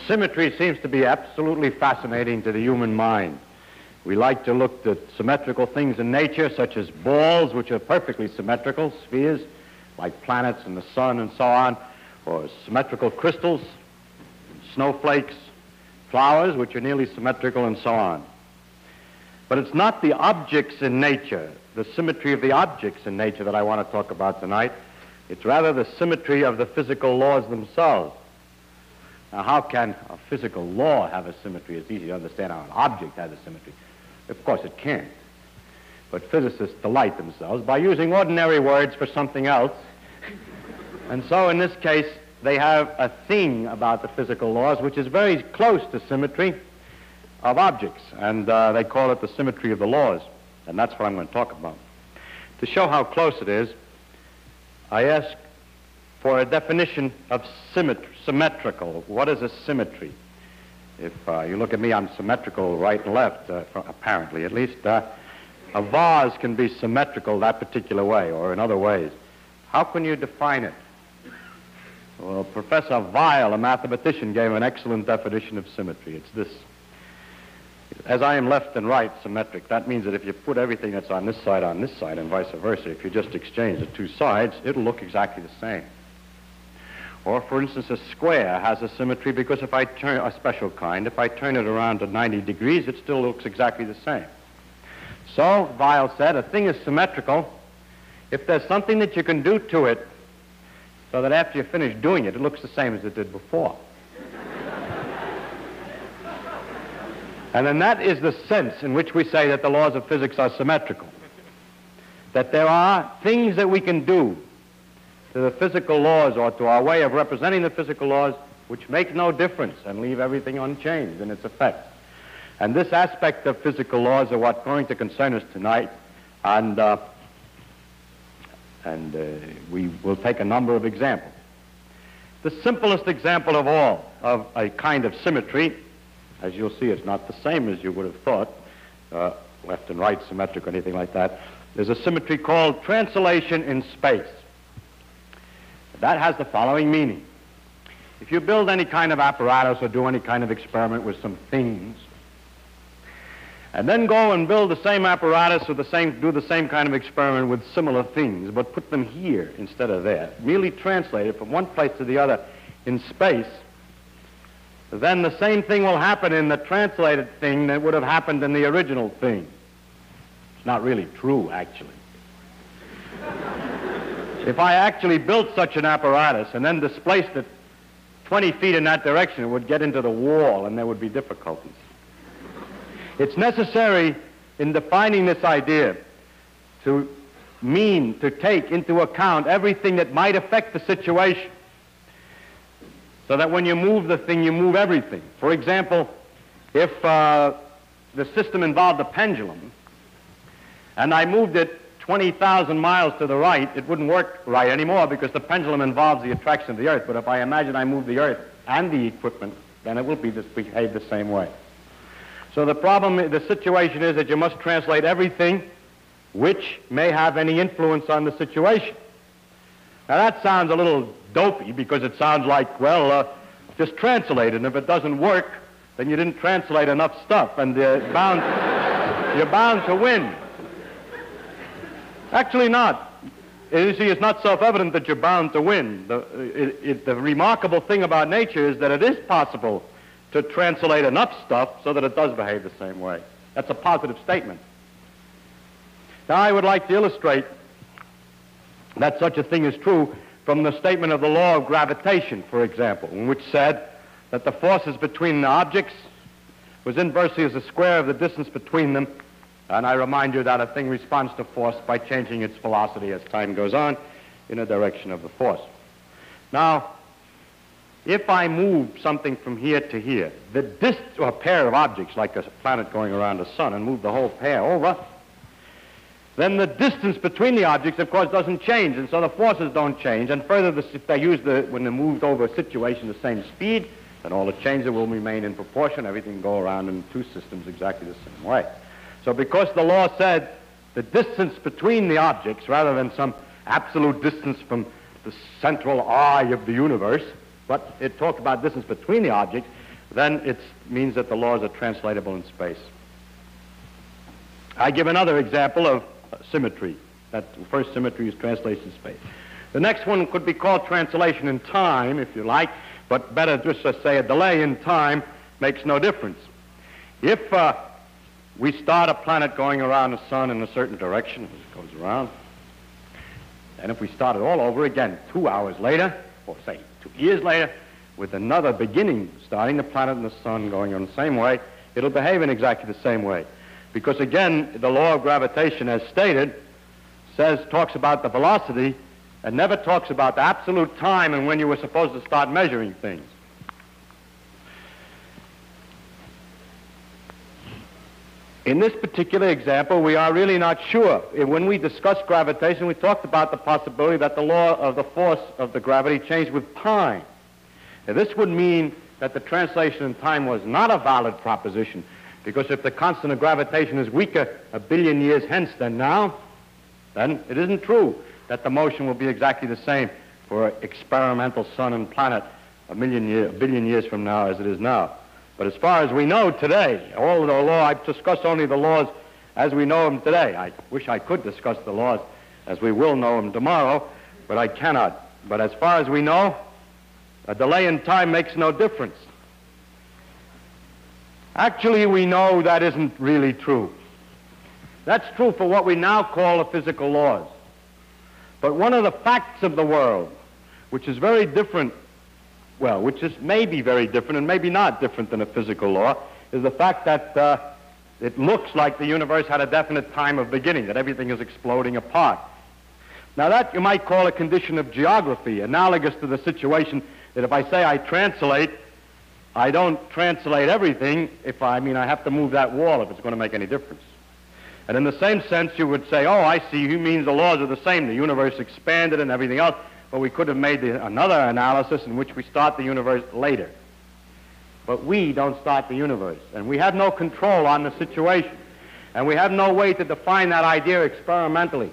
Symmetry seems to be absolutely fascinating to the human mind. We like to look at symmetrical things in nature, such as balls, which are perfectly symmetrical, spheres, like planets and the sun and so on, or symmetrical crystals, snowflakes, flowers, which are nearly symmetrical, and so on. But it's not the objects in nature, the symmetry of the objects in nature that I want to talk about tonight. It's rather the symmetry of the physical laws themselves. Now, how can a physical law have a symmetry? It's easy to understand how an object has a symmetry. Of course, it can't. But physicists delight themselves by using ordinary words for something else. And so, in this case, they have a thing about the physical laws which is very close to symmetry of objects, and they call it the symmetry of the laws, and that's what I'm going to talk about. To show how close it is, I ask for a definition of symmetrical. What is a symmetry? If you look at me, I'm symmetrical right and left, apparently at least. A vase can be symmetrical that particular way, or in other ways. How can you define it? Well, Professor Weil, a mathematician, gave an excellent definition of symmetry. It's this. As I am left and right symmetric, that means that if you put everything that's on this side, and vice versa, if you just exchange the two sides, it'll look exactly the same. Or, for instance, a square has a symmetry because if I turn a special kind, if I turn it around to 90 degrees, it still looks exactly the same. So, Weil said, a thing is symmetrical if there's something that you can do to it so that after you finish doing it, it looks the same as it did before. And then that is the sense in which we say that the laws of physics are symmetrical. That there are things that we can do to the physical laws or to our way of representing the physical laws which make no difference and leave everything unchanged in its effect. And this aspect of physical laws are what's going to concern us tonight, and we will take a number of examples. The simplest example of all of a kind of symmetry, as you'll see, it's not the same as you would have thought, left and right symmetric or anything like that. There's a symmetry called translation in space. That has the following meaning. If you build any kind of apparatus or do any kind of experiment with some things, and then go and build the same apparatus or do the same kind of experiment with similar things, but put them here instead of there, merely translate it from one place to the other in space, then the same thing will happen in the translated thing that would have happened in the original thing. It's not really true, actually. If I actually built such an apparatus and then displaced it 20 feet in that direction, it would get into the wall and there would be difficulties. It's necessary in defining this idea to take into account everything that might affect the situation, so that when you move the thing, you move everything. For example, if the system involved a pendulum, and I moved it 20,000 miles to the right, it wouldn't work right anymore because the pendulum involves the attraction of the Earth. But if I imagine I move the Earth and the equipment, then it will behave the same way. So the situation is that you must translate everything which may have any influence on the situation. Now that sounds a little dopey because it sounds like, well, just translate it, and if it doesn't work, then you didn't translate enough stuff, and you're bound to win. Actually not. You see, it's not self-evident that you're bound to win. The remarkable thing about nature is that it is possible to translate enough stuff so that it does behave the same way. That's a positive statement. Now, I would like to illustrate that such a thing is true from the statement of the law of gravitation, for example, in which said that the forces between the objects was inversely as the square of the distance between them. And I remind you that a thing responds to force by changing its velocity as time goes on in the direction of the force. Now, if I move something from here to here, or a pair of objects like a planet going around the sun, and move the whole pair over, then the distance between the objects, of course, doesn't change, and so the forces don't change. And further, if they use when they're moved over a situation the same speed, then all the changes will remain in proportion. Everything can go around in two systems exactly the same way. So because the law said the distance between the objects, rather than some absolute distance from the central eye of the universe, but it talked about distance between the objects, then it means that the laws are translatable in space. I give another example of symmetry. That first symmetry is translation in space. The next one could be called translation in time, if you like, but better just to say a delay in time makes no difference. If we start a planet going around the sun in a certain direction, it goes around, and if we start it all over again 2 hours later, or say 2 years later, with another beginning, starting the planet and the sun going on the same way, it'll behave in exactly the same way. Because again, the law of gravitation, as stated, talks about the velocity and never talks about the absolute time and when you were supposed to start measuring things. In this particular example, we are really not sure. When we discussed gravitation, we talked about the possibility that the law of the force of the gravity changed with time. Now, this would mean that the translation in time was not a valid proposition, because if the constant of gravitation is weaker 1 billion years hence than now, then it isn't true that the motion will be exactly the same for an experimental sun and planet a billion years from now as it is now. But as far as we know today, all of the law, I've discussed only the laws as we know them today. I wish I could discuss the laws as we will know them tomorrow, but I cannot. But as far as we know, a delay in time makes no difference. Actually, we know that isn't really true. That's true for what we now call the physical laws. But one of the facts of the world, which is very different, well, which is maybe very different and maybe not different than a physical law, is the fact that it looks like the universe had a definite time of beginning, that everything is exploding apart. Now that you might call a condition of geography, analogous to the situation that if I say I translate, I don't translate everything I have to move that wall if it's going to make any difference. And in the same sense, you would say, oh, I see, you means the laws are the same. The universe expanded and everything else, but we could have made another analysis in which we start the universe later. But we don't start the universe, and we have no control on the situation, and we have no way to define that idea experimentally.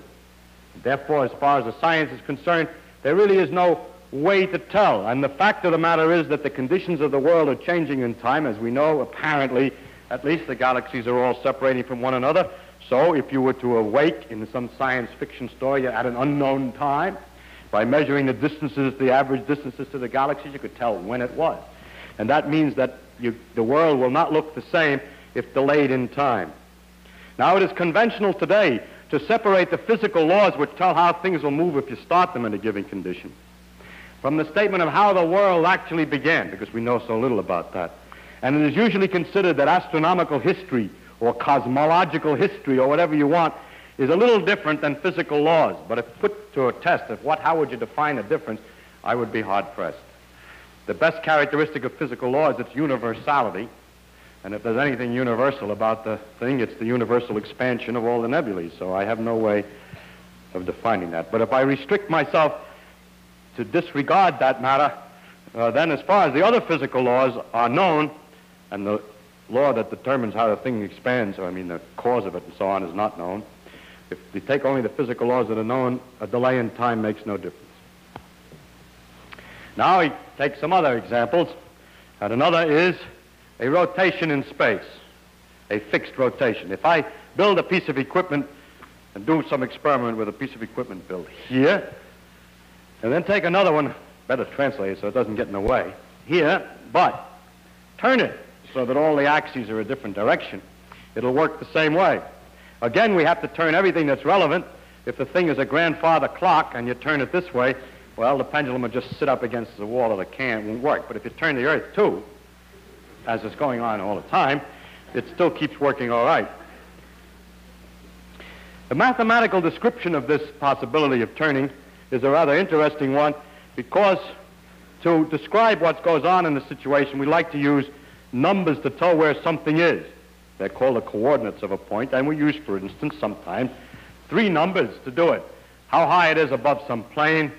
Therefore, as far as the science is concerned, there really is no way to tell. And the fact of the matter is that the conditions of the world are changing in time. As we know, apparently, at least the galaxies are all separating from one another. So if you were to awake in some science fiction story at an unknown time, by measuring the distances, the average distances to the galaxies, you could tell when it was. And that means that the world will not look the same if delayed in time. Now, it is conventional today to separate the physical laws which tell how things will move if you start them in a given condition from the statement of how the world actually began, because we know so little about that. And it is usually considered that astronomical history or cosmological history or whatever you want is a little different than physical laws. But if put to a test of how would you define a difference, I would be hard-pressed. The best characteristic of physical law is its universality. And if there's anything universal about the thing, it's the universal expansion of all the nebulae. So I have no way of defining that. But if I restrict myself to disregard that matter, then as far as the other physical laws are known, and the law that determines how the thing expands, the cause of it and so on, is not known. If you take only the physical laws that are known, a delay in time makes no difference. Now we take some other examples, and another is a rotation in space, a fixed rotation. If I build a piece of equipment and do some experiment with a piece of equipment built here, and then take another one, better translate it so it doesn't get in the way, here, but turn it so that all the axes are a different direction, it'll work the same way. Again, we have to turn everything that's relevant. If the thing is a grandfather clock and you turn it this way, well, the pendulum will just sit up against the wall of the can, it won't work. But if you turn the Earth too, as is going on all the time, it still keeps working all right. The mathematical description of this possibility of turning is a rather interesting one, because to describe what goes on in the situation, we like to use numbers to tell where something is. They're called the coordinates of a point, and we use, for instance, sometimes 3 numbers to do it. How high it is above some plane,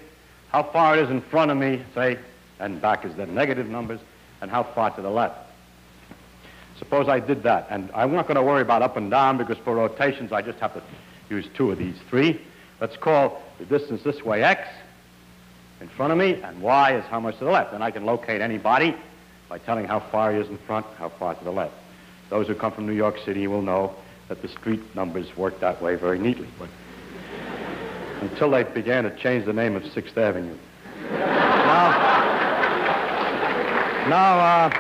how far it is in front of me, say, and back is the negative numbers, and how far to the left. Suppose I did that, and I'm not going to worry about up and down, because for rotations I just have to use 2 of these 3. Let's call the distance this way x in front of me, and y is how much to the left. And I can locate any body by telling how far he is in front, how far to the left. Those who come from New York City will know that the street numbers work that way very neatly, but until they began to change the name of 6th Avenue. Now,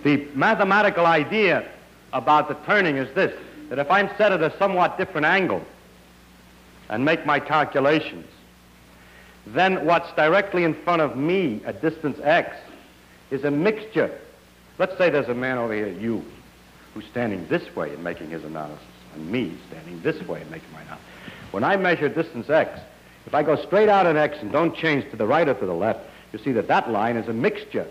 the mathematical idea about the turning is this, that if I'm set at a somewhat different angle and make my calculations, then what's directly in front of me at distance x is a mixture. Let's say there's a man over here, you, who's standing this way and making his analysis, and me standing this way and making my analysis. When I measure distance x, if I go straight out in x and don't change to the right or to the left, you see that that line is a mixture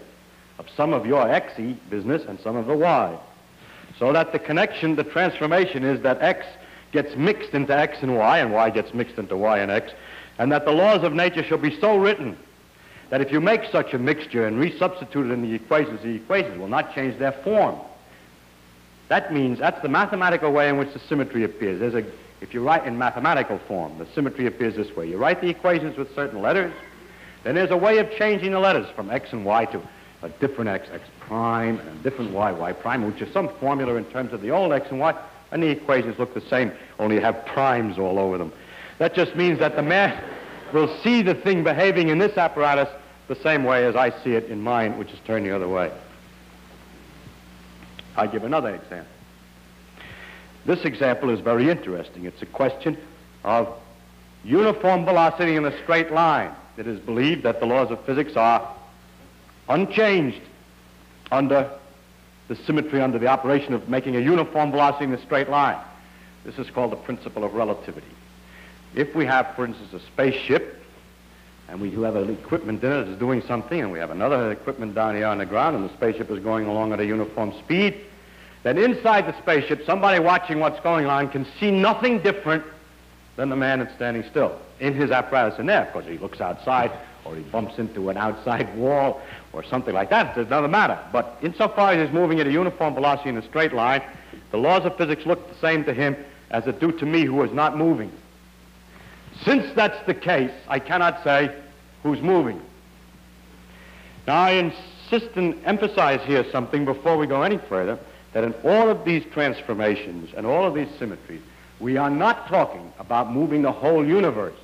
of some of your xy business and some of the y. So that the connection, the transformation is that x gets mixed into x and y gets mixed into y and x, and that the laws of nature shall be so written that if you make such a mixture and resubstitute it in the equations will not change their form. That means, that's the mathematical way in which the symmetry appears. If you write in mathematical form, the symmetry appears this way. You write the equations with certain letters, then there's a way of changing the letters from x and y to a different x prime, and a different y prime, which is some formula in terms of the old x and y, and the equations look the same, only you have primes all over them. That just means that the man will see the thing behaving in this apparatus the same way as I see it in mine, which is turned the other way. I'll give another example. This example is very interesting. It's a question of uniform velocity in a straight line. It is believed that the laws of physics are unchanged under the symmetry, under the operation of making a uniform velocity in a straight line. This is called the principle of relativity. If we have, for instance, a spaceship, and we do have an equipment in it that's doing something, and we have another equipment down here on the ground, and the spaceship is going along at a uniform speed, then inside the spaceship, somebody watching what's going on can see nothing different than the man that's standing still in his apparatus in there. Of course, he looks outside, or he bumps into an outside wall, or something like that. It doesn't matter. But insofar as he's moving at a uniform velocity in a straight line, the laws of physics look the same to him as it do to me, who is not moving. Since that's the case, I cannot say who's moving. Now, I insist and emphasize here something before we go any further, that in all of these transformations and all of these symmetries, we are not talking about moving the whole universe.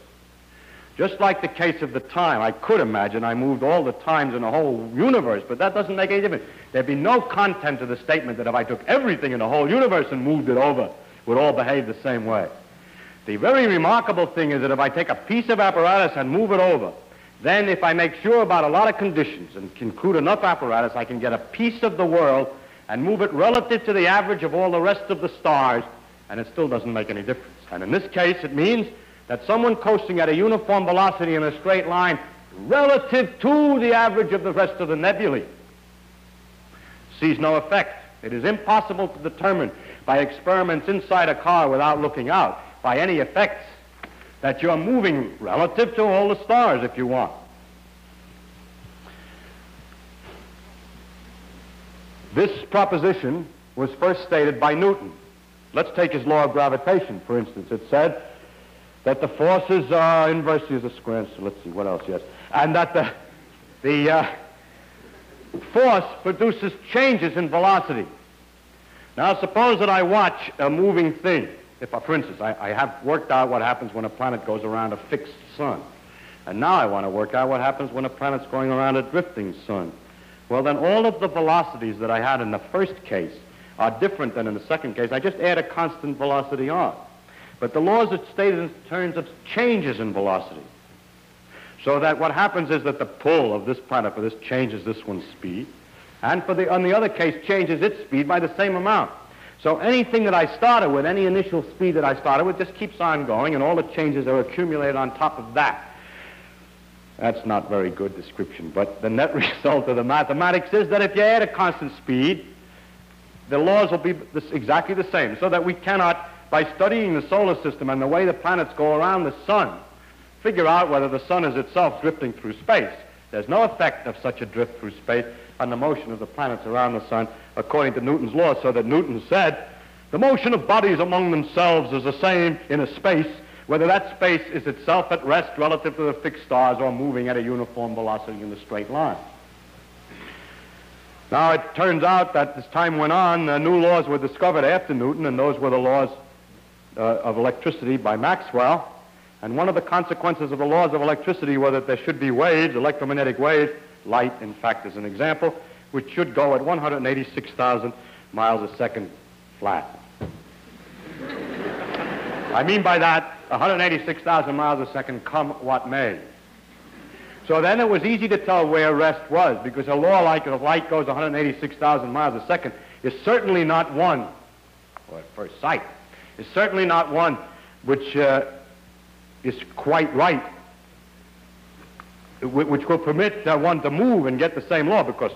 Just like the case of the time, I could imagine I moved all the times in the whole universe, but that doesn't make any difference. There'd be no content to the statement that if I took everything in the whole universe and moved it over, it would all behave the same way. The very remarkable thing is that if I take a piece of apparatus and move it over, then if I make sure about a lot of conditions and include enough apparatus, I can get a piece of the world and move it relative to the average of all the rest of the stars, and it still doesn't make any difference. And in this case, it means that someone coasting at a uniform velocity in a straight line relative to the average of the rest of the nebulae sees no effect. It is impossible to determine by experiments inside a car without looking out, by any effects, that you're moving relative to all the stars if you want. This proposition was first stated by Newton. Let's take his law of gravitation, for instance. It said that the forces are inversely as a square, so let's see, what else, yes. And that the force produces changes in velocity. Now, suppose that I watch a moving thing. If, for instance, I have worked out what happens when a planet goes around a fixed sun. And now I want to work out what happens when a planet's going around a drifting sun. Well, then all of the velocities that I had in the first case are different than in the second case. I just add a constant velocity on. But the laws are stated in terms of changes in velocity. So that what happens is that the pull of this planet for this changes this one's speed, and on the other case changes its speed by the same amount. So anything that I started with, any initial speed that I started with, just keeps on going, and all the changes are accumulated on top of that. That's not very good description, but the net result of the mathematics is that if you add a constant speed, the laws will be exactly the same, so that we cannot, by studying the solar system and the way the planets go around the sun, figure out whether the sun is itself drifting through space. There's no effect of such a drift through space on the motion of the planets around the sun, according to Newton's law, so that Newton said, the motion of bodies among themselves is the same in a space, whether that space is itself at rest relative to the fixed stars or moving at a uniform velocity in a straight line. Now, it turns out that as time went on, new laws were discovered after Newton, and those were the laws of electricity by Maxwell. And one of the consequences of the laws of electricity were that there should be waves, electromagnetic waves, light, in fact, is an example, which should go at 186,000 miles a second flat. I mean by that, 186,000 miles a second, come what may. So then it was easy to tell where rest was, because a law like if light goes 186,000 miles a second is certainly not one, or at first sight, is certainly not one which is quite right, which will permit one to move and get the same law, because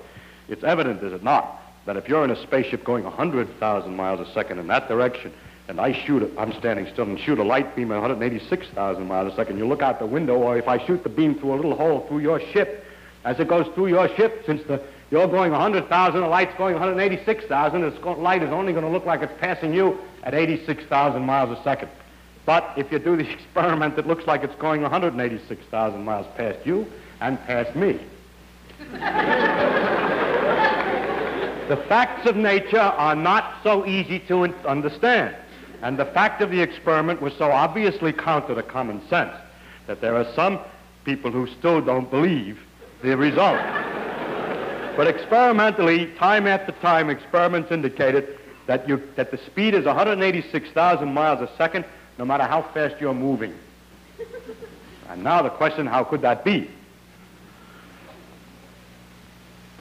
it's evident, is it not, that if you're in a spaceship going 100,000 miles a second in that direction, and I'm standing still and shoot a light beam at 186,000 miles a second, you look out the window, or if I shoot the beam through a little hole through your ship, as it goes through your ship, since you're going 100,000, the light's going 186,000, the light is only going to look like it's passing you at 86,000 miles a second. But if you do the experiment, it looks like it's going 186,000 miles past you and past me. The facts of nature are not so easy to understand. And the fact of the experiment was so obviously counter to common sense that there are some people who still don't believe the result. But experimentally, time after time, experiments indicated that the speed is 186,000 miles a second, no matter how fast you're moving. And now the question, how could that be?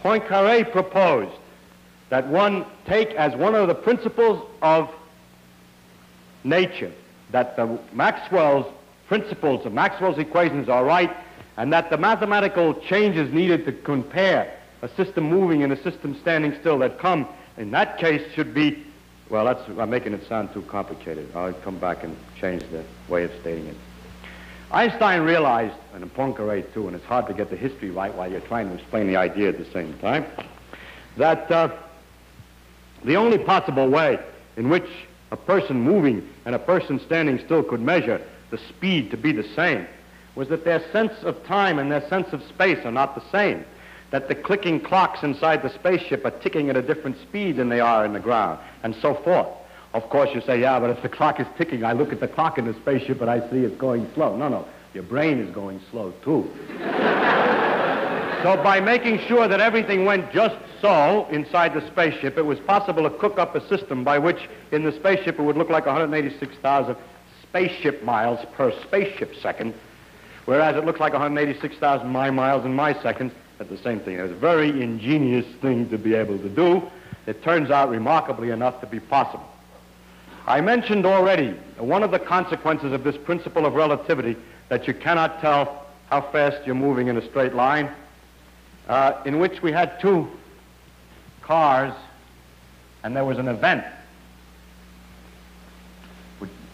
Poincaré proposed that one take as one of the principles of nature that the Maxwell's principles of Maxwell's equations are right, and that the mathematical changes needed to compare a system moving and a system standing still that come in that case should be, well, I'm making it sound too complicated. I'll come back and change the way of stating it. Einstein realized, and Poincaré too, and it's hard to get the history right while you're trying to explain the idea at the same time, that the only possible way in which a person moving and a person standing still could measure the speed to be the same was that their sense of time and their sense of space are not the same, that the clicking clocks inside the spaceship are ticking at a different speed than they are in the ground, and so forth. Of course, you say, yeah, but if the clock is ticking, I look at the clock in the spaceship and I see it's going slow. No, your brain is going slow too. So by making sure that everything went just so inside the spaceship, it was possible to cook up a system by which in the spaceship it would look like 186,000 spaceship miles per spaceship second, whereas it looks like 186,000 my miles in my seconds at the same thing. It was a very ingenious thing to be able to do. It turns out remarkably enough to be possible. I mentioned already one of the consequences of this principle of relativity, that you cannot tell how fast you're moving in a straight line, in which we had two cars, and there was an event.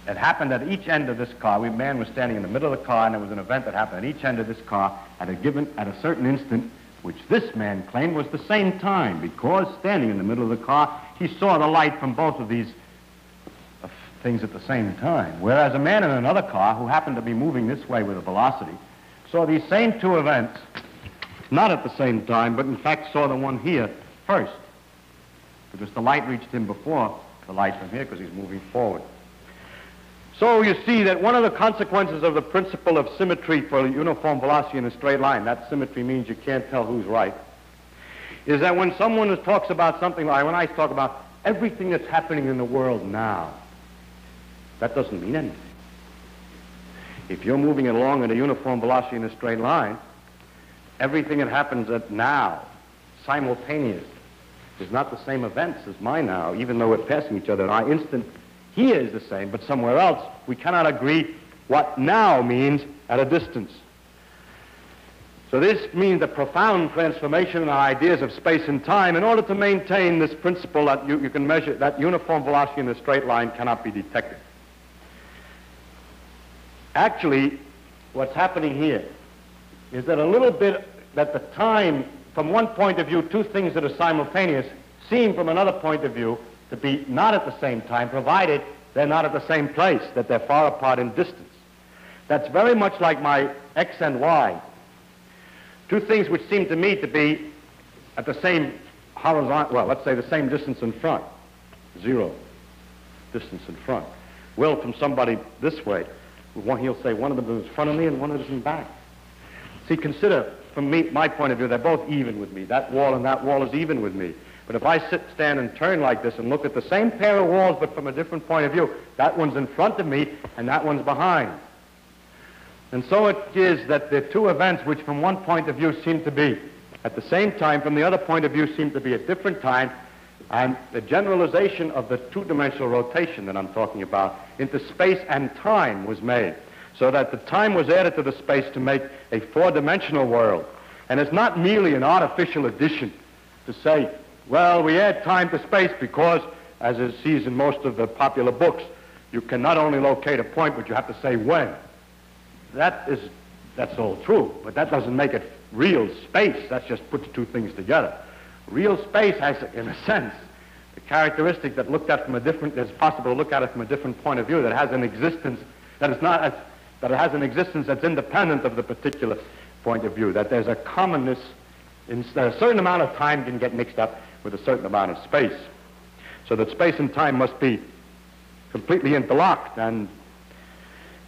It happened at each end of this car. A man was standing in the middle of the car, and there was an event that happened at each end of this car at a certain instant, which this man claimed was the same time, because standing in the middle of the car, he saw the light from both of these things at the same time. Whereas a man in another car, who happened to be moving this way with a velocity, saw these same two events, not at the same time, but in fact saw the one here first, because the light reached him before the light from here, because he's moving forward. So you see that one of the consequences of the principle of symmetry for uniform velocity in a straight line, that symmetry means you can't tell who's right, is that when someone talks about something like, when I talk about everything that's happening in the world now, that doesn't mean anything. If you're moving along at a uniform velocity in a straight line, everything that happens at now, simultaneous, is not the same events as my now, even though we're passing each other. Our instant here is the same, but somewhere else, we cannot agree what now means at a distance. So this means a profound transformation in our ideas of space and time in order to maintain this principle that you can measure, that uniform velocity in a straight line cannot be detected. Actually, what's happening here is that a little bit, that the time, from one point of view, two things that are simultaneous seem from another point of view to be not at the same time, provided they're not at the same place, that they're far apart in distance. That's very much like my x and y. Two things which seem to me to be at the same horizontal, well, let's say the same distance in front, 0 distance in front, will from somebody this way, he'll say one of them is in front of me and one of them is in back. See, consider, from my point of view, they're both even with me. That wall and that wall is even with me. But if I stand and turn like this and look at the same pair of walls but from a different point of view, that one's in front of me and that one's behind. And so it is that the two events which from one point of view seem to be at the same time, from the other point of view seem to be at different times, and the generalization of the two-dimensional rotation that I'm talking about into space and time was made, so that the time was added to the space to make a four-dimensional world. And it's not merely an artificial addition to say, well, we add time to space because, as it sees in most of the popular books, you can not only locate a point, but you have to say when. That's all true, but that doesn't make it real space. That just puts two things together. Real space has, in a sense, the characteristic that looked at from a different, it's possible to look at it from a different point of view, that has an existence that is not as, that it has an existence that's independent of the particular point of view, that there's a commonness, that a certain amount of time can get mixed up with a certain amount of space. So that space and time must be completely interlocked. And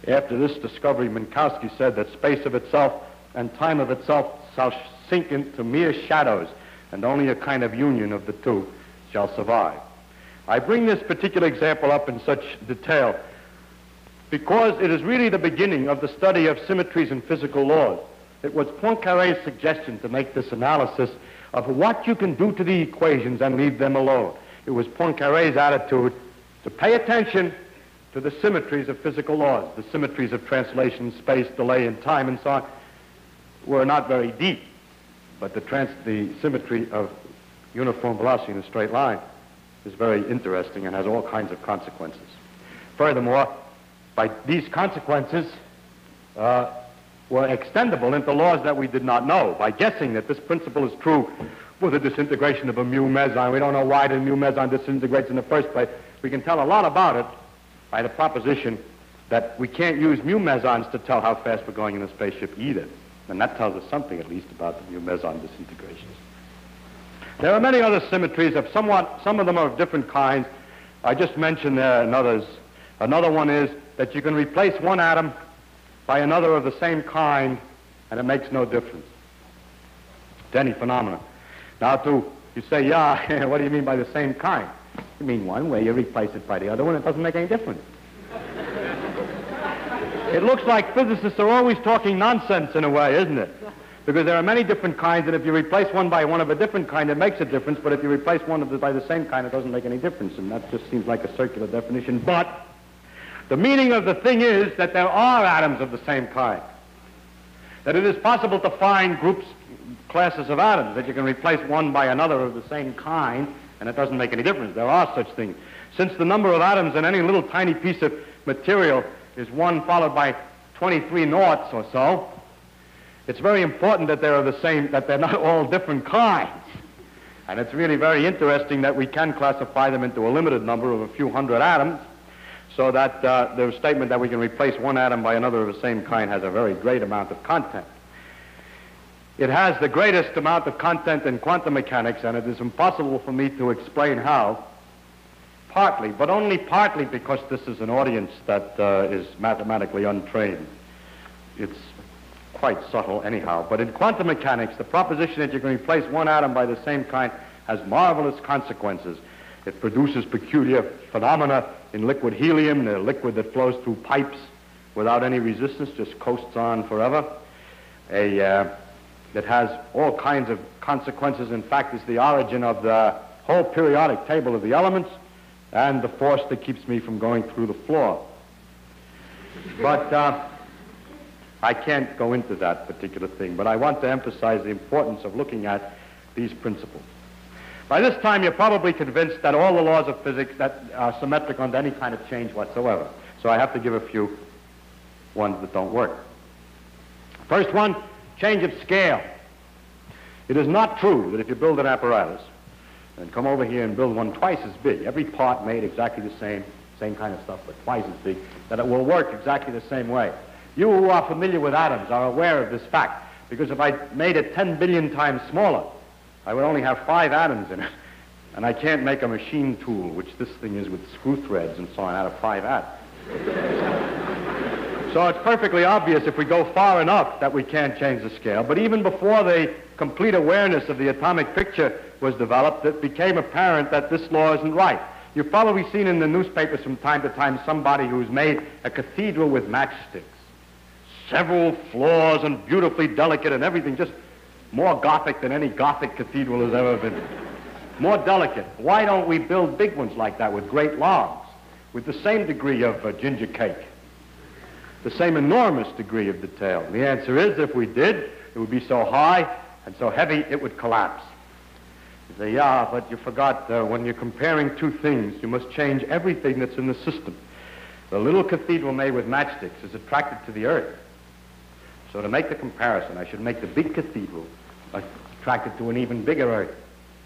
after this discovery, Minkowski said that space of itself and time of itself shall sink into mere shadows, and only a kind of union of the two shall survive. I bring this particular example up in such detail because it is really the beginning of the study of symmetries in physical laws. It was Poincaré's suggestion to make this analysis of what you can do to the equations and leave them alone. It was Poincaré's attitude to pay attention to the symmetries of physical laws. The symmetries of translation, space, delay, and time, and so on, were not very deep. But the symmetry of uniform velocity in a straight line is very interesting and has all kinds of consequences. Furthermore, by these consequences were extendable into laws that we did not know. By guessing that this principle is true for the disintegration of a mu meson, we don't know why the mu meson disintegrates in the first place. We can tell a lot about it by the proposition that we can't use mu mesons to tell how fast we're going in a spaceship either. And that tells us something, at least, about the mu meson disintegrations. There are many other symmetries of some of them are of different kinds. I just mentioned there and others. Another one is that you can replace one atom by another of the same kind, and it makes no difference to any phenomenon. Now, you say, yeah, what do you mean by the same kind? You mean one way, you replace it by the other one, it doesn't make any difference. It looks like physicists are always talking nonsense in a way, isn't it? Because there are many different kinds, and if you replace one by one of a different kind, it makes a difference, but if you replace one by the same kind, it doesn't make any difference, and that just seems like a circular definition. But the meaning of the thing is that there are atoms of the same kind, that it is possible to find classes of atoms, that you can replace one by another of the same kind, and it doesn't make any difference. There are such things. Since the number of atoms in any little tiny piece of material is 1 followed by 23 noughts or so, it's very important that they're the same, that they're not all different kinds. And it's really very interesting that we can classify them into a limited number of a few hundred atoms, so that the statement that we can replace one atom by another of the same kind has a very great amount of content. It has the greatest amount of content in quantum mechanics, and it is impossible for me to explain how, partly, but only partly because this is an audience that is mathematically untrained. It's quite subtle anyhow. But in quantum mechanics, the proposition that you can replace one atom by the same kind has marvelous consequences. It produces peculiar phenomena in liquid helium, the liquid that flows through pipes without any resistance, just coasts on forever. It has all kinds of consequences. In fact, it's the origin of the whole periodic table of the elements and the force that keeps me from going through the floor. But I can't go into that particular thing, but I want to emphasize the importance of looking at these principles. By this time, you're probably convinced that all the laws of physics that are symmetric under any kind of change whatsoever. So I have to give a few ones that don't work. First one, change of scale. It is not true that if you build an apparatus and come over here and build one twice as big, every part made exactly the same kind of stuff, but twice as big, that it will work exactly the same way. You who are familiar with atoms are aware of this fact, because if I made it 10 billion times smaller, I would only have 5 atoms in it. And I can't make a machine tool, which this thing is with screw threads and so on, out of 5 atoms. So it's perfectly obvious if we go far enough that we can't change the scale. But even before the complete awareness of the atomic picture was developed, it became apparent that this law isn't right. You've probably seen in the newspapers from time to time somebody who's made a cathedral with matchsticks. Several floors and beautifully delicate and everything, just more Gothic than any Gothic cathedral has ever been. More delicate. Why don't we build big ones like that with great logs, with the same degree of ginger cake, the same enormous degree of detail? And the answer is, if we did, it would be so high and so heavy it would collapse. You say, yeah, but you forgot when you're comparing two things, you must change everything that's in the system. The little cathedral made with matchsticks is attracted to the earth. So to make the comparison, I should make the big cathedral attracted to an even bigger earth.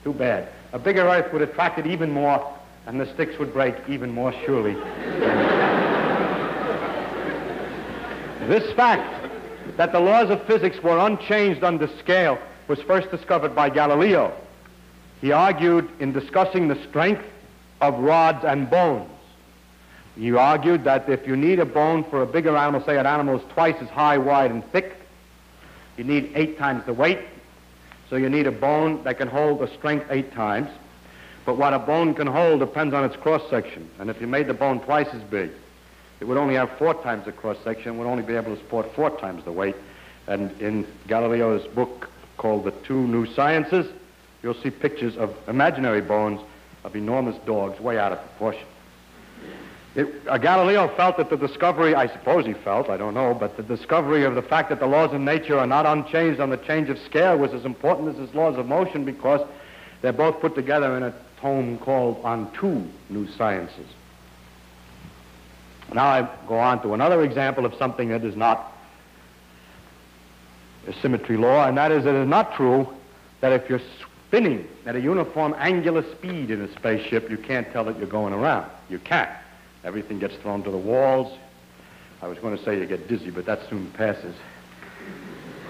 Too bad. A bigger earth would attract it even more, and the sticks would break even more surely. This fact that the laws of physics were unchanged under scale was first discovered by Galileo. He argued in discussing the strength of rods and bones. He argued that if you need a bone for a bigger animal, say an animal is twice as high, wide, and thick, you need 8 times the weight. So you need a bone that can hold a strength 8 times. But what a bone can hold depends on its cross-section. And if you made the bone twice as big, it would only have 4 times the cross-section, would only be able to support 4 times the weight. And in Galileo's book called The Two New Sciences, you'll see pictures of imaginary bones of enormous dogs way out of proportion. Galileo felt that the discovery, I suppose he felt, I don't know, but the discovery of the fact that the laws of nature are not unchanged on the change of scale was as important as his laws of motion, because they're both put together in a tome called On Two New Sciences. Now I go on to another example of something that is not a symmetry law, and that is, it is not true that if you're spinning at a uniform angular speed in a spaceship, you can't tell that you're going around. You can't. Everything gets thrown to the walls. I was going to say you get dizzy, but that soon passes.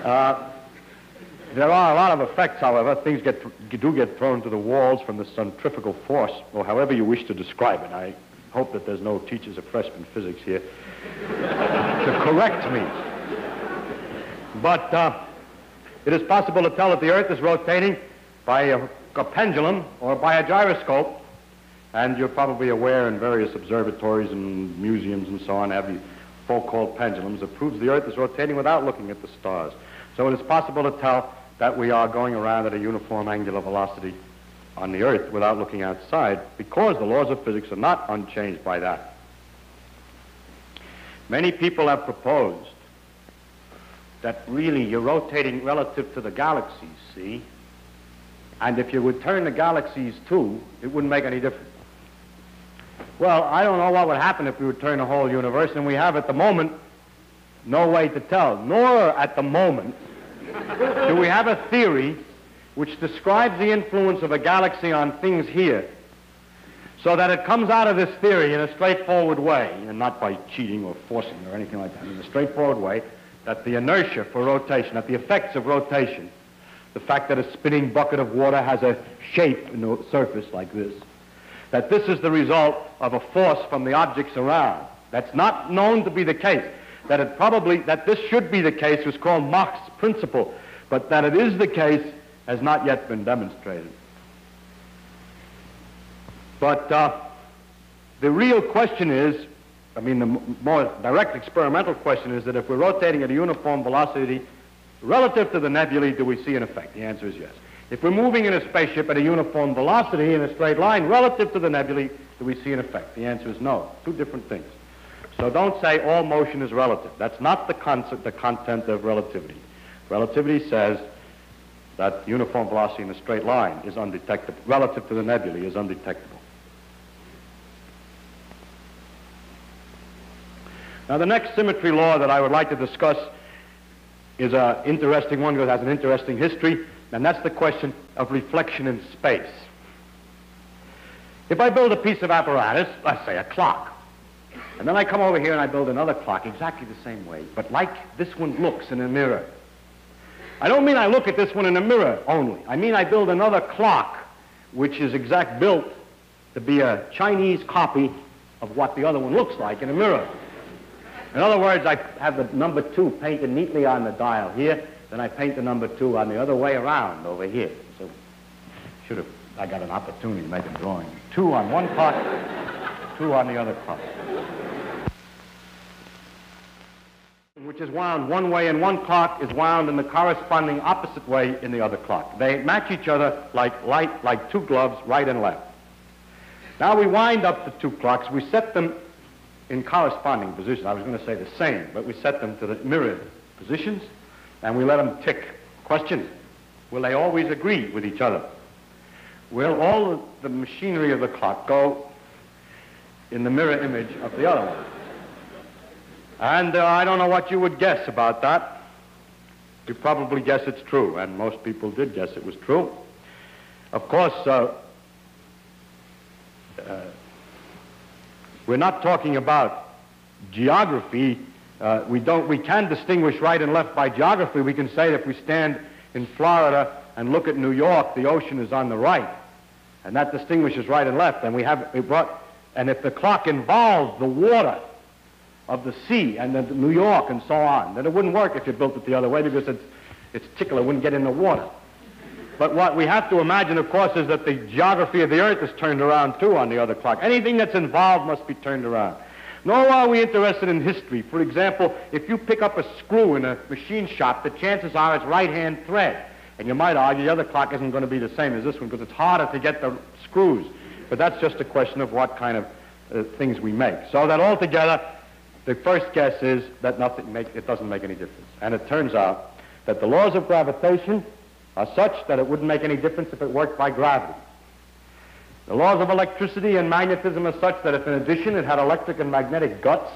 There are a lot of effects, however. Things do get thrown to the walls from the centrifugal force, or however you wish to describe it. I hope that there's no teachers of freshman physics here to correct me. But it is possible to tell that the Earth is rotating by a pendulum or by a gyroscope. And you're probably aware in various observatories and museums and so on have the so-called pendulums that proves the Earth is rotating without looking at the stars. So it is possible to tell that we are going around at a uniform angular velocity on the Earth without looking outside, because the laws of physics are not unchanged by that. Many people have proposed that really you're rotating relative to the galaxies, see? And if you would turn the galaxies too, it wouldn't make any difference. Well, I don't know what would happen if we would turn the whole universe, and we have at the moment no way to tell. Nor at the moment do we have a theory which describes the influence of a galaxy on things here, so that it comes out of this theory in a straightforward way, and not by cheating or forcing or anything like that, in a straightforward way, that the inertia for rotation, that the effects of rotation, the fact that a spinning bucket of water has a shape in the surface like this, that this is the result of a force from the objects around. That's not known to be the case. That this should be the case was called Mach's principle, but that it is the case has not yet been demonstrated. But the real question is, the more direct experimental question is that if we're rotating at a uniform velocity relative to the nebulae, do we see an effect? The answer is yes. If we're moving in a spaceship at a uniform velocity in a straight line relative to the nebulae, do we see an effect? The answer is no. 2 different things. So don't say all motion is relative. That's not the content of relativity. Relativity says that uniform velocity in a straight line is undetectable. Relative to the nebulae is undetectable. Now the next symmetry law that I would like to discuss is an interesting one because it has an interesting history. And that's the question of reflection in space. If I build a piece of apparatus, let's say a clock, and then I come over here and I build another clock exactly the same way, but like this one looks in a mirror, I don't mean I look at this one in a mirror only. I mean I build another clock, which is built to be a Chinese copy of what the other one looks like in a mirror. In other words, I have the number 2 painted neatly on the dial here, then I paint the number 2 on the other way around over here. So I got an opportunity to make a drawing. 2 on one clock, 2 on the other clock. Which is wound one way in one clock is wound in the corresponding opposite way in the other clock. They match each other like 2 gloves, right and left. Now we wind up the 2 clocks. We set them in corresponding positions. I was going to say the same, but we set them to the mirrored positions, and we let them tick. Question, will they always agree with each other? Will all the machinery of the clock go in the mirror image of the other one? And I don't know what you would guess about that. You probably guess it's true, and most people did guess it was true. Of course, we're not talking about geography. We can distinguish right and left by geography. We can say that if we stand in Florida and look at New York, the ocean is on the right, and that distinguishes right and left. And and if the clock involves the water of the sea and then New York and so on, then it wouldn't work if you built it the other way because its tickler wouldn't get in the water. But what we have to imagine, of course, is that the geography of the Earth is turned around too on the other clock. Anything that's involved must be turned around. Nor are we interested in history. For example, if you pick up a screw in a machine shop, the chances are it's right-hand thread. And you might argue the other clock isn't going to be the same as this one because it's harder to get the screws. But that's just a question of what kind of things we make. So that altogether, the first guess is that it doesn't make any difference. And it turns out that the laws of gravitation are such that it wouldn't make any difference if it worked by gravity. The laws of electricity and magnetism are such that if in addition it had electric and magnetic guts,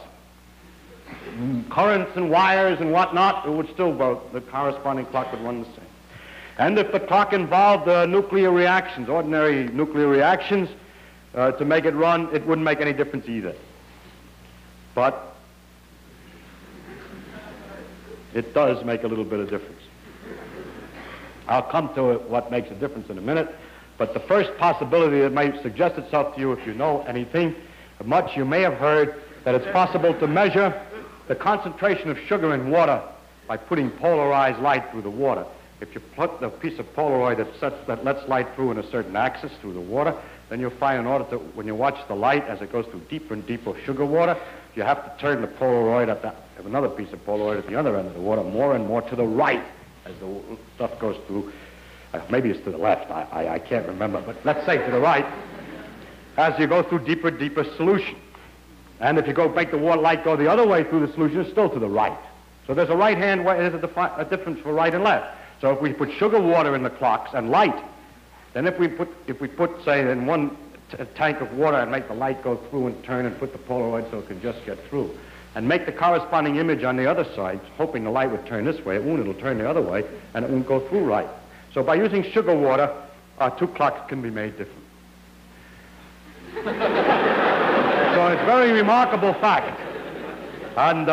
currents and wires and whatnot, it would still vote. The corresponding clock would run the same. And if the clock involved nuclear reactions, ordinary nuclear reactions, to make it run, it wouldn't make any difference either. But it does make a little bit of difference. I'll come to what makes a difference in a minute, but the first possibility that might suggest itself to you, if you know anything much, you may have heard that it's possible to measure the concentration of sugar in water by putting polarized light through the water. If you put a piece of Polaroid that lets light through in a certain axis through the water, then you'll find in order to, when you watch the light as it goes through deeper and deeper sugar water, you have to turn the Polaroid have another piece of Polaroid at the other end of the water more and more to the right as the stuff goes through. Maybe it's to the left, I can't remember, but let's say to the right, as you go through deeper, deeper solution. And if you make the light go the other way through the solution, it's still to the right. So there's a right-hand way, there's a difference for right and left. So if we put sugar water in the clocks and light, then if we put, say, in one tank of water and make the light go through and turn and put the Polaroid so it can just get through, and make the corresponding image on the other side, hoping the light would turn this way, it won't, it'll turn the other way, and it won't go through right. So by using sugar water, our 2 clocks can be made different. So it's a very remarkable fact. And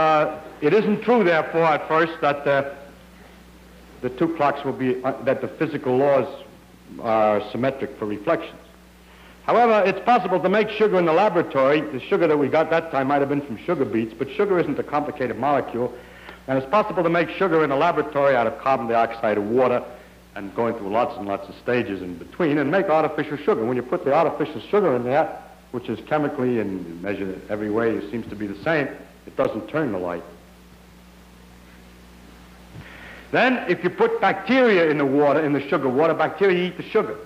it isn't true, therefore, at first, that the 2 clocks will be, that the physical laws are symmetric for reflections. However, it's possible to make sugar in the laboratory. The sugar that we got that time might have been from sugar beets, but sugar isn't a complicated molecule. And it's possible to make sugar in the laboratory out of carbon dioxide or water and going through lots and lots of stages in between and make artificial sugar. When you put the artificial sugar in there, which is chemically and measured every way, it seems to be the same, it doesn't turn the light. Then, if you put bacteria in the water, in the sugar water, bacteria eat the sugar.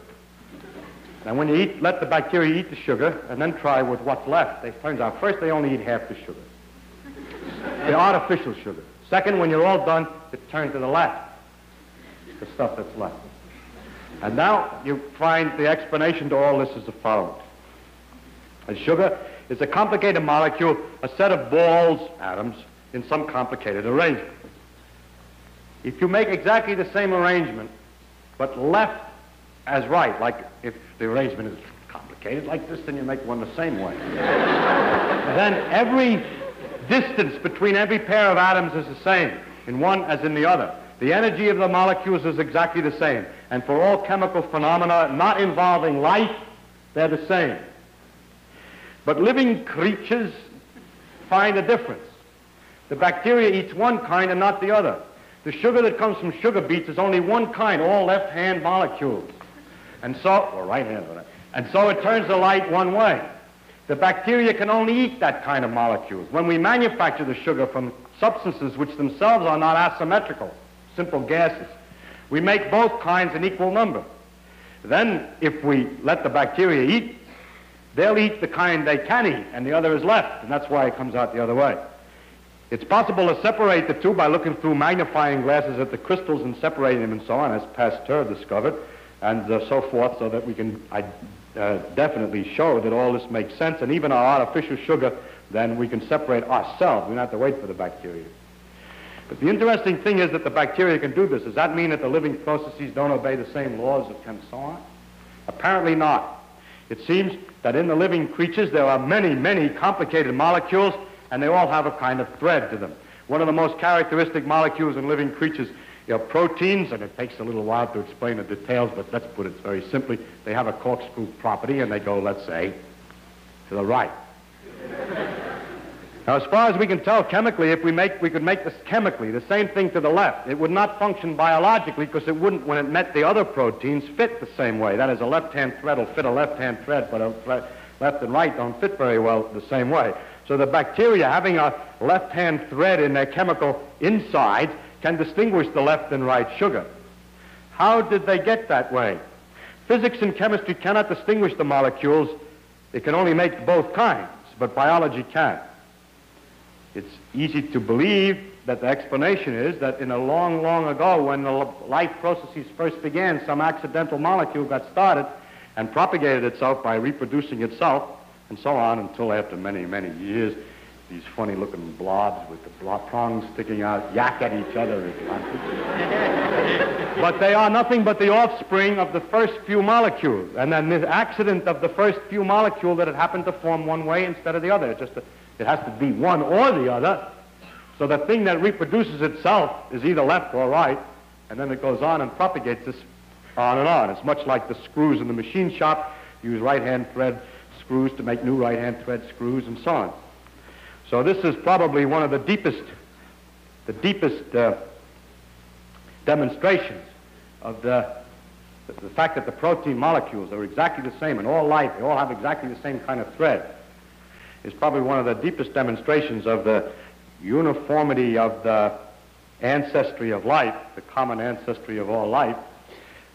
And when you let the bacteria eat the sugar and then try with what's left, it turns out first they only eat half the sugar, the artificial sugar. Second, when you're all done, it turns to the left, the stuff that's left. And now you find the explanation to all this is the following. And sugar is a complicated molecule, a set of balls, atoms, in some complicated arrangement. If you make exactly the same arrangement, but left as right, like if the arrangement is complicated like this, then you make one the same way. Then every distance between every pair of atoms is the same in one as in the other. The energy of the molecules is exactly the same. And for all chemical phenomena not involving life, they're the same. But living creatures find a difference. The bacteria eats one kind and not the other. The sugar that comes from sugar beets is only one kind, all left-hand molecules. And so, or right-hand, and so it turns the light one way. The bacteria can only eat that kind of molecules. When we manufacture the sugar from substances which themselves are not asymmetrical, simple gases, we make both kinds in equal number. Then, if we let the bacteria eat, they'll eat the kind they can eat, and the other is left, and that's why it comes out the other way. It's possible to separate the two by looking through magnifying glasses at the crystals and separating them and so on, as Pasteur discovered, and so forth, so that we can definitely show that all this makes sense, and even our artificial sugar, then we can separate ourselves. We don't have to wait for the bacteria. But the interesting thing is that the bacteria can do this. Does that mean that the living processes don't obey the same laws and so on? Apparently not. It seems that in the living creatures there are many, many complicated molecules, and they all have a kind of thread to them. One of the most characteristic molecules in living creatures are proteins, and it takes a little while to explain the details, but let's put it very simply. They have a corkscrew property, and they go, let's say, to the right. Now, as far as we can tell chemically, if we could make this chemically the same thing to the left, it would not function biologically because it wouldn't, when it met the other proteins, fit the same way. That is, a left-hand thread will fit a left-hand thread, but left and right don't fit very well the same way. So the bacteria, having a left-hand thread in their chemical insides, can distinguish the left and right sugar. How did they get that way? Physics and chemistry cannot distinguish the molecules. It can only make both kinds, but biology can. It's easy to believe that the explanation is that in a long, long ago, when the life processes first began, some accidental molecule got started and propagated itself by reproducing itself, and so on until after many, many years, these funny-looking blobs with the prongs sticking out yak at each other. But they are nothing but the offspring of the first few molecules, and then this accident of the first few molecules that it happened to form one way instead of the other. It has to be one or the other. So the thing that reproduces itself is either left or right, and then it goes on and propagates this on and on. It's much like the screws in the machine shop. Use right-hand thread screws to make new right-hand thread screws and so on. So this is probably one of the deepest demonstrations of the fact that the protein molecules are exactly the same in all life. They all have exactly the same kind of thread. Is probably one of the deepest demonstrations of the uniformity of the ancestry of life, the common ancestry of all life,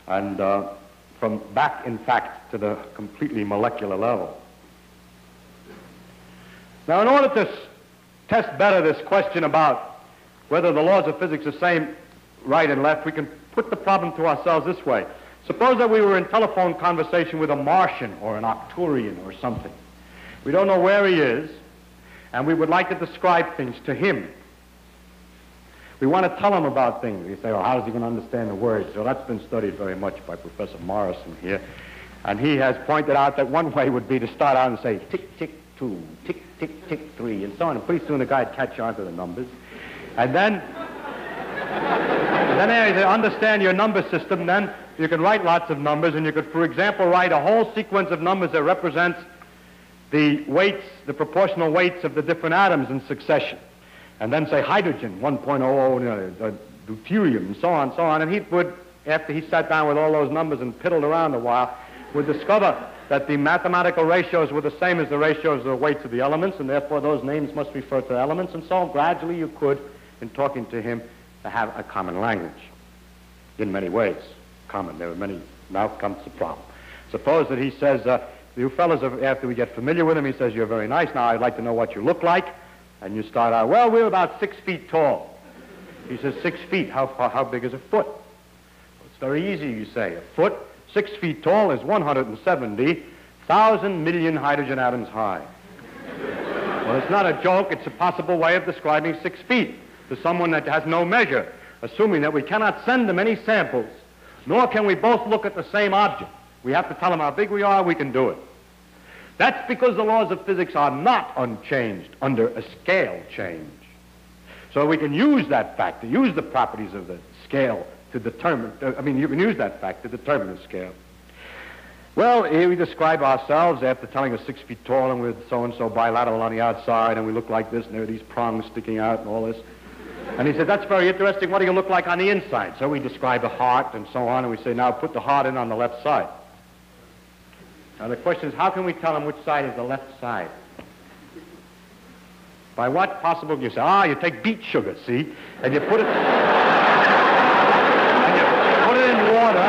and from back, in fact, to the completely molecular level. Now, in order to test better this question about whether the laws of physics are the same right and left, we can put the problem to ourselves this way. Suppose that we were in telephone conversation with a Martian or an Arcturian or something. We don't know where he is, and we would like to describe things to him. We want to tell him about things. We say, well, how is he going to understand the words? So that's been studied very much by Professor Morrison here. And he has pointed out that one way would be to start out and say, tick, tick, 2, tick, tick, tick, 3, and so on. And pretty soon the guy would catch on to the numbers. And then to understand your number system, then you can write lots of numbers, and you could, for example, write a whole sequence of numbers that represents the weights, the proportional weights of the different atoms in succession. And then say hydrogen, 1.00, deuterium, and so on, and he would, after he sat down with all those numbers and piddled around a while, would discover that the mathematical ratios were the same as the ratios of the weights of the elements, and therefore those names must refer to the elements, and so gradually you could, in talking to him, to have a common language. In many ways, common. There are many. Now comes the problem. Suppose that he says, you fellas, after we get familiar with him, he says, you're very nice. Now I'd like to know what you look like. And you start out, well, we're about 6 feet tall. He says, 6 feet. How big is a foot? Well, it's very easy, you say. A foot, 6 feet tall, is 170,000 million hydrogen atoms high. Well, it's not a joke. It's a possible way of describing 6 feet to someone that has no measure, assuming that we cannot send them any samples, nor can we both look at the same object. We have to tell them how big we are. We can do it. That's because the laws of physics are not unchanged under a scale change. So we can use that fact, to use the properties of the scale to determine, you can use that fact to determine the scale. Well, here we describe ourselves after telling us 6 feet tall and we're so-and-so bilateral on the outside and we look like this and there are these prongs sticking out and all this. And he said, that's very interesting. What do you look like on the inside? So we describe a heart and so on, and we say, now put the heart in on the left side. Now the question is, how can we tell him which side is the left side? By what possible, you say, you take beet sugar, see? And you put it, and you put it in water,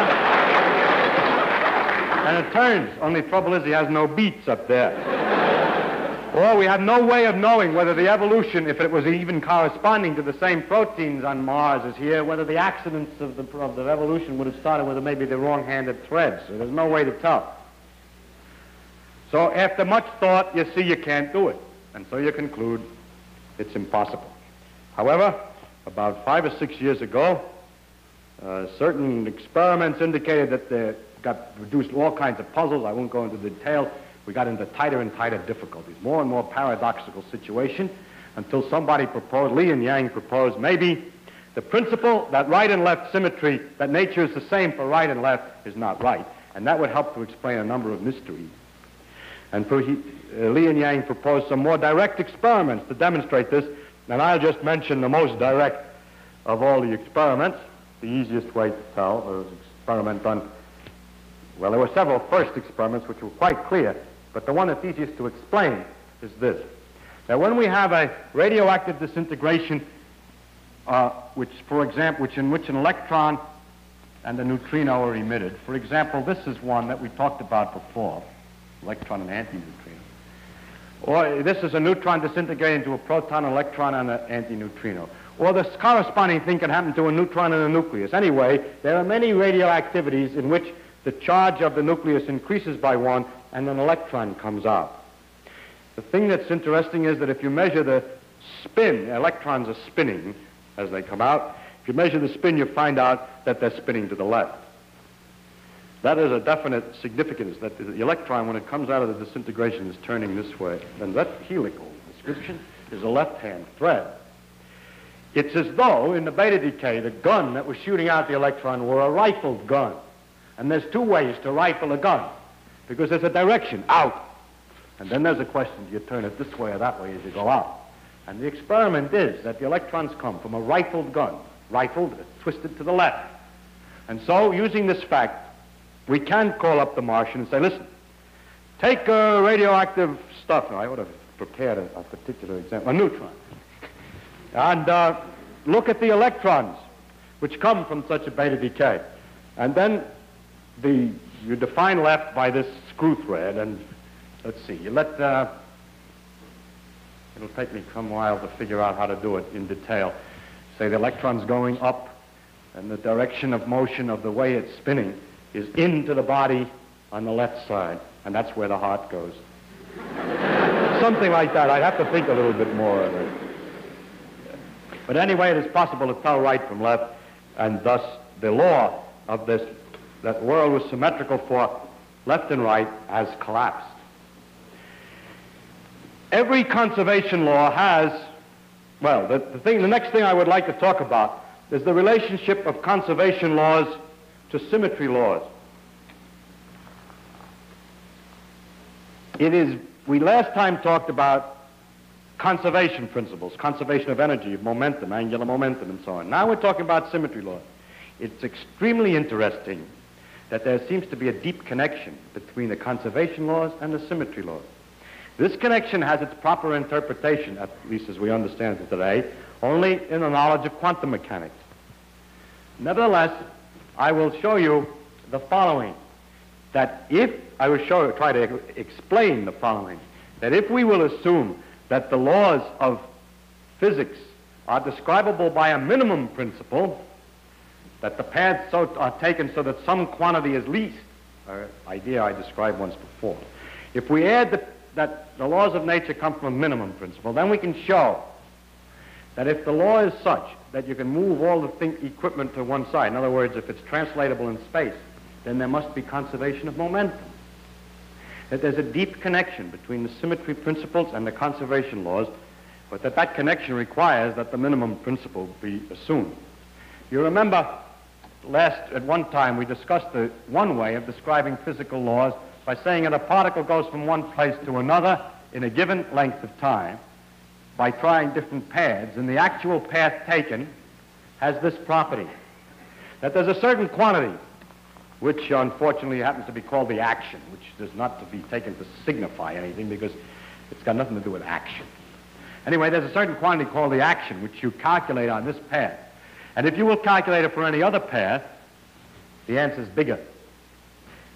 and it turns. Only trouble is he has no beets up there. Or we have no way of knowing whether the evolution, if it was even corresponding to the same proteins on Mars as here, whether the accidents of the evolution would have started with maybe the wrong-handed threads. So there's no way to tell. So after much thought, you see you can't do it. And so you conclude it's impossible. However, about 5 or 6 years ago, certain experiments indicated that they got reduced all kinds of puzzles. I won't go into detail. We got into tighter and tighter difficulties, more and more paradoxical situation, until somebody proposed, Li and Yang proposed, maybe the principle that right and left symmetry, that nature is the same for right and left, is not right. And that would help to explain a number of mysteries. And Li and Yang proposed some more direct experiments to demonstrate this, and I'll just mention the most direct of all the experiments. The easiest way to tell was an experiment done. Well, there were several first experiments which were quite clear, but the one that's easiest to explain is this. That when we have a radioactive disintegration, in which an electron and a neutrino are emitted, for example, this is one that we talked about before, electron and antineutrino. Or this is a neutron disintegrating into a proton, electron, and an antineutrino. Or the corresponding thing can happen to a neutron and a nucleus. Anyway, there are many radioactivities in which the charge of the nucleus increases by 1 and an electron comes out. The thing that's interesting is that if you measure the spin, electrons are spinning as they come out. If you measure the spin, you find out that they're spinning to the left. That is a definite significance, that the electron, when it comes out of the disintegration, is turning this way. And that helical description is a left-hand thread. It's as though, in the beta decay, the gun that was shooting out the electron were a rifled gun. And there's 2 ways to rifle a gun, because there's a direction, out. And then there's a question, do you turn it this way or that way as you go out? And the experiment is that the electrons come from a rifled gun, rifled, twisted to the left. And so, using this fact, we can call up the Martian and say, listen, take radioactive stuff. Now, I ought to have prepared a particular example, a neutron. And look at the electrons, which come from such a beta decay. And then you define left by this screw thread, and let's see, it'll take me some while to figure out how to do it in detail. Say the electron's going up, and the direction of motion of the way it's spinning is into the body on the left side, and that's where the heart goes. Something like that. I'd have to think a little bit more of it. But anyway, it is possible to tell right from left, and thus the law of this, that world was symmetrical for left and right, has collapsed. Every conservation law has, well, the next thing I would like to talk about is the relationship of conservation laws to symmetry laws. We last time talked about conservation principles, conservation of energy, of momentum, angular momentum, and so on. Now we're talking about symmetry laws. It's extremely interesting that there seems to be a deep connection between the conservation laws and the symmetry laws. This connection has its proper interpretation, at least as we understand it today, only in the knowledge of quantum mechanics. Nevertheless, I will show you the following, that if I will try to explain the following, that if we will assume that the laws of physics are describable by a minimum principle, that the paths are taken so that some quantity is least, an idea I described once before. If we add that the laws of nature come from a minimum principle, then we can show that if the law is such that you can move all the equipment to one side, in other words, if it's translatable in space, then there must be conservation of momentum. That there's a deep connection between the symmetry principles and the conservation laws, but that connection requires that the minimum principle be assumed. You remember at one time we discussed the one way of describing physical laws by saying that a particle goes from one place to another in a given length of time by trying different paths, and the actual path taken has this property, that there's a certain quantity, which unfortunately happens to be called the action, which is not to be taken to signify anything because it's got nothing to do with action. Anyway, there's a certain quantity called the action, which you calculate on this path. And if you will calculate it for any other path, the answer is bigger.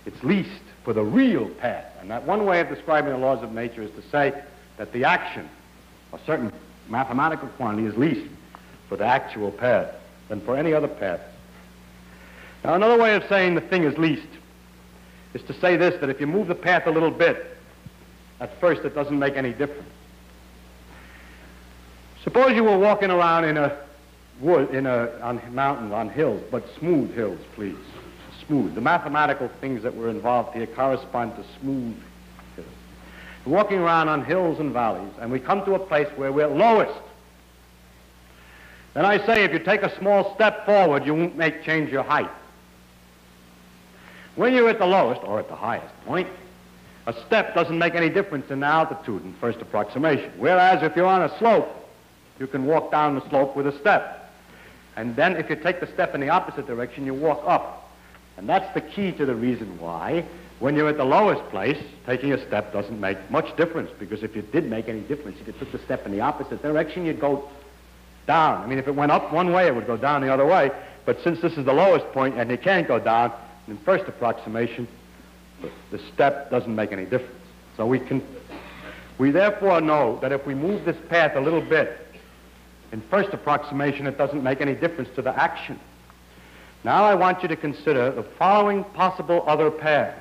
It's least for the real path. And that one way of describing the laws of nature is to say that the action, a certain mathematical quantity, is least for the actual path than for any other path. Now, another way of saying the thing is least is to say this, that if you move the path a little bit, at first it doesn't make any difference. Suppose you were walking around in a wood, on mountains, on hills, but smooth hills, please. Smooth. The mathematical things that were involved here correspond to smooth hills. We're walking around on hills and valleys, and we come to a place where we're lowest. Then I say, if you take a small step forward, you won't change your height. When you're at the lowest, or at the highest point, a step doesn't make any difference in the altitude in first approximation. Whereas if you're on a slope, you can walk down the slope with a step. And then if you take the step in the opposite direction, you walk up. And that's the key to the reason why, when you're at the lowest place, taking a step doesn't make much difference, because if it did make any difference, if you took the step in the opposite direction, you'd go down. I mean, if it went up one way, it would go down the other way. But since this is the lowest point and you can't go down, in first approximation, the step doesn't make any difference. So we therefore know that if we move this path a little bit, in first approximation, it doesn't make any difference to the action. Now I want you to consider the following possible other paths.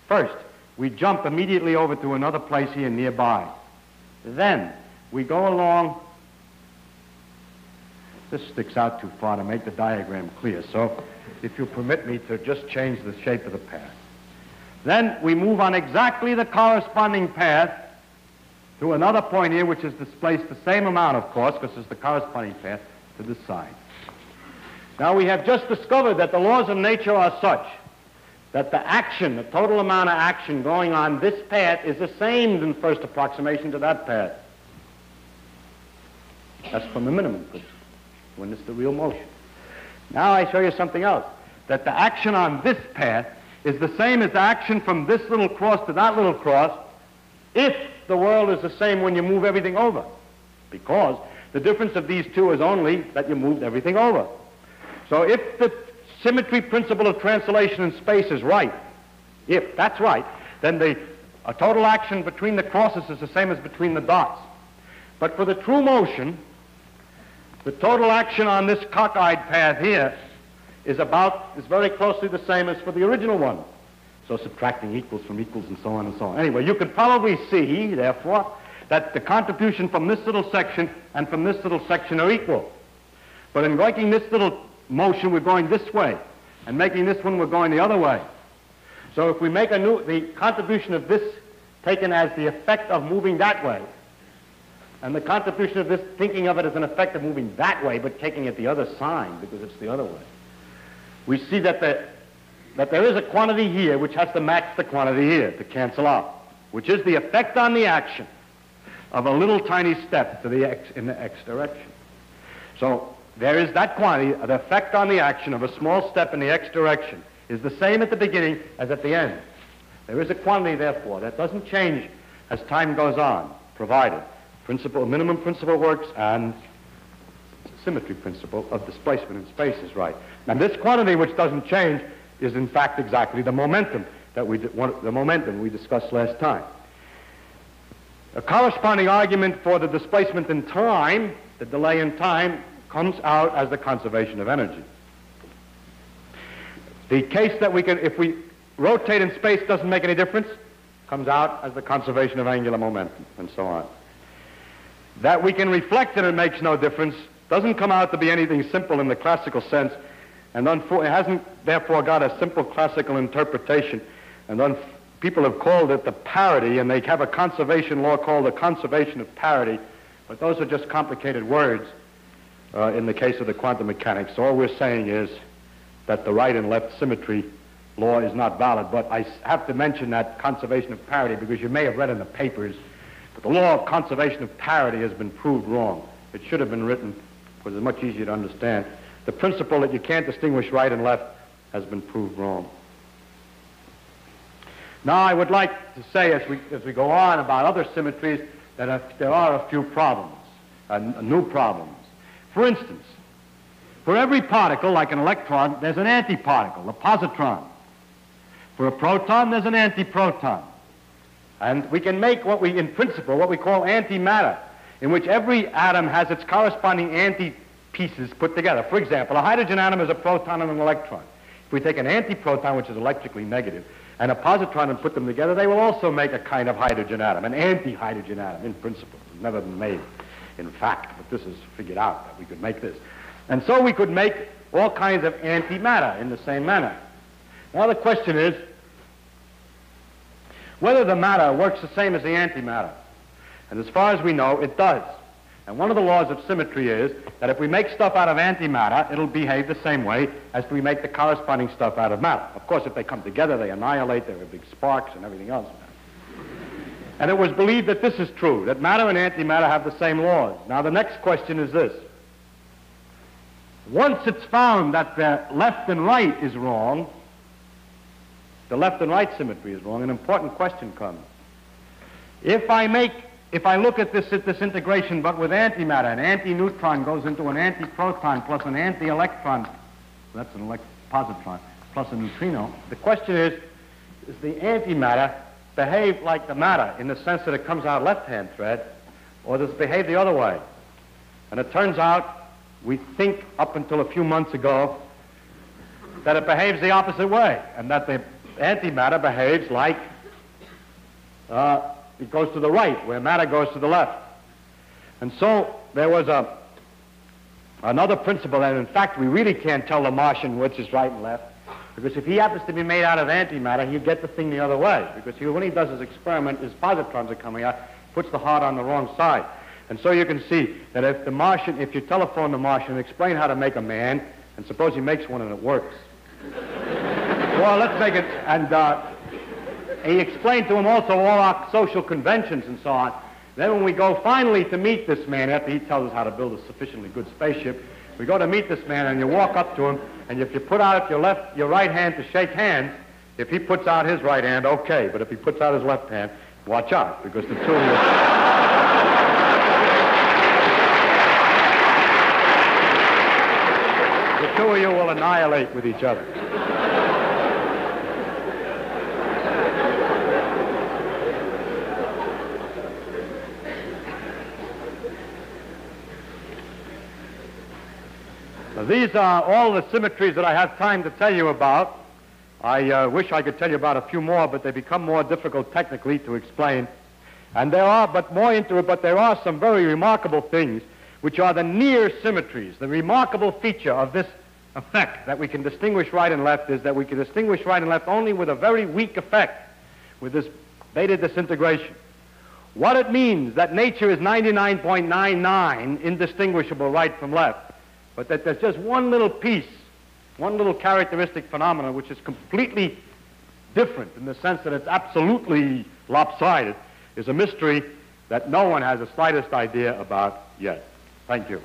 First, we jump immediately over to another place here nearby. Then we go along. This sticks out too far to make the diagram clear, so if you permit me to just change the shape of the path. Then we move on exactly the corresponding path to another point here, which is displaced the same amount, of course, because it's the corresponding path to this side. Now we have just discovered that the laws of nature are such that the action, the total amount of action going on this path is the same in first approximation to that path. That's from the minimum principle, when it's the real motion. Now I show you something else, that the action on this path is the same as the action from this little cross to that little cross if the world is the same when you move everything over, because the difference of these two is only that you moved everything over. So if the symmetry principle of translation in space is right, if that's right, then a total action between the crosses is the same as between the dots. But for the true motion, the total action on this cockeyed path here is very closely the same as for the original one. So subtracting equals from equals and so on and so on. Anyway, you can probably see, therefore, that the contribution from this little section and from this little section are equal. But in making this little motion, we're going this way, and making this one, we're going the other way. So if we make the contribution of this taken as the effect of moving that way, and the contribution of this, thinking of it as an effect of moving that way, but taking it the other sign because it's the other way, we see that there is a quantity here which has to match the quantity here to cancel out, which is the effect on the action of a little tiny step to the x in the x direction. So there is that quantity, the effect on the action of a small step in the x direction is the same at the beginning as at the end. There is a quantity, therefore, that doesn't change as time goes on, provided minimum principle works and symmetry principle of displacement in space is right. Now this quantity which doesn't change is in fact exactly the momentum we discussed last time. A corresponding argument for the displacement in time, the delay in time, comes out as the conservation of energy. The case that if we rotate in space doesn't make any difference, comes out as the conservation of angular momentum, and so on. That we can reflect and it makes no difference doesn't come out to be anything simple in the classical sense, and it hasn't therefore got a simple classical interpretation, and people have called it the parity, and they have a conservation law called the conservation of parity, but those are just complicated words. in the case of the quantum mechanics. All we're saying is that the right and left symmetry law is not valid. But I have to mention that conservation of parity because you may have read in the papers that the law of conservation of parity has been proved wrong. It should have been written because it's much easier to understand. The principle that you can't distinguish right and left has been proved wrong. Now I would like to say as we go on about other symmetries that there are a few problems, new problems. For instance, for every particle, like an electron, there's an antiparticle, a positron. For a proton, there's an antiproton. And we can make in principle, what we call antimatter, in which every atom has its corresponding anti-pieces put together. For example, a hydrogen atom is a proton and an electron. If we take an antiproton, which is electrically negative, and a positron and put them together, they will also make a kind of hydrogen atom, an anti-hydrogen atom in principle. It's never been made in fact, but this is figured out that we could make this. And so we could make all kinds of antimatter in the same manner. Now the question is whether the matter works the same as the antimatter. And as far as we know, it does. And one of the laws of symmetry is that if we make stuff out of antimatter, it'll behave the same way as we make the corresponding stuff out of matter. Of course, if they come together, they annihilate, there are big sparks and everything else. And it was believed that this is true, that matter and antimatter have the same laws. Now the next question is this. Once it's found that the left and right is wrong, the left and right symmetry is wrong, an important question comes. If I look at this integration but with antimatter, an anti-neutron goes into an antiproton plus an anti-electron, that's an positron, plus a neutrino, the question is the antimatter behave like the matter in the sense that it comes out left-hand thread, or does it behave the other way? And it turns out, we think up until a few months ago, that it behaves the opposite way, and that the antimatter behaves like it goes to the right, where matter goes to the left. And so there was another principle that, in fact, we really can't tell the Martian which is right and left, because if he happens to be made out of antimatter, he'll get the thing the other way, because when he does his experiment, his positrons are coming out, puts the heart on the wrong side. And so you can see that if you telephone the Martian and explain how to make a man, and suppose he makes one and it works. Well, let's make it, and he explained to him also all our social conventions and so on. Then when we go finally to meet this man, after he tells us how to build a sufficiently good spaceship, we go to meet this man and you walk up to him, and if you put out your right hand to shake hands, if he puts out his right hand, okay, but if he puts out his left hand, watch out, because the two of you will annihilate with each other. Now, these are all the symmetries that I have time to tell you about. I wish I could tell you about a few more, but they become more difficult technically to explain. And there are some very remarkable things which are the near symmetries. The remarkable feature of this effect that we can distinguish right and left is that we can distinguish right and left only with a very weak effect, with this beta disintegration. What it means that nature is 99.99 indistinguishable right from left, but that there's just one little piece, one little characteristic phenomenon which is completely different in the sense that it's absolutely lopsided, is a mystery that no one has the slightest idea about yet. Thank you.